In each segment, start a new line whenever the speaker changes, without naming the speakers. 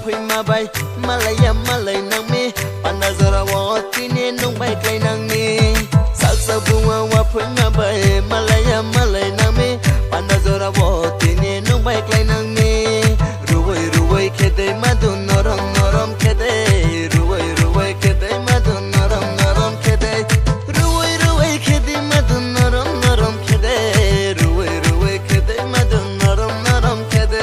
phui ma bay malaya malay nang mi panazora wa tine nung bay klay nang mi saksa bunga wa phui ma bay malaya malay nang mi panazora wa tine nung bay klay nang mi ruway ruway khede madun norom norom khede ruway ruway khede madun norom norom khede ruway ruway khede madun norom norom khede ruway ruway khede madun norom norom khede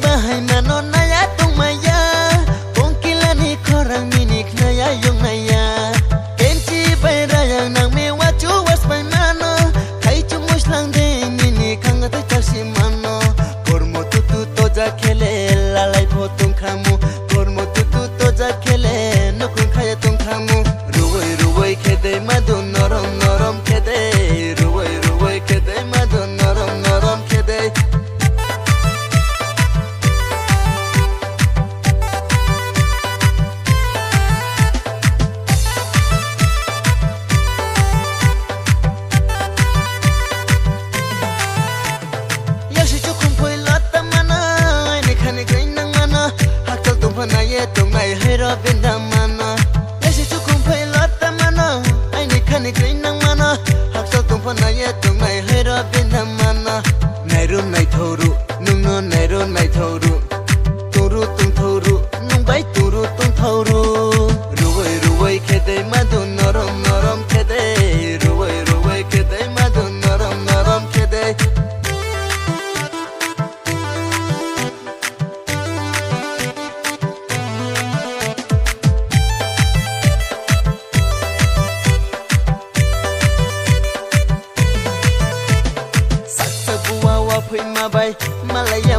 bahai mano naya tung maya kongkilani korang minik naya yung naya kenci bay rayang nang me wacu was bay mano kai chungus lang de minik hang ate chasi mano kormo tutu toja khele lalai photung khamu kormo tutu toja khele nukun khaya tung khamu ruwai ruwai khede madun norom norom khede ruwai ruwai khede madun norom norom khede tung này hơi ra bên đam mana, ya si chúc không phải lót ta mana, anh đi khăn đi cái nắng mana, học sao tung phần này tung này hơi ra bên đam mana, này run này thâu ru, nung ngon này run này thâu ru, tung thâu ru, nung bay tung thâu ru, ruway ruway khede madun norom norom khede, ruway ruway khede madun norom norom khede. Phui ma bay malaya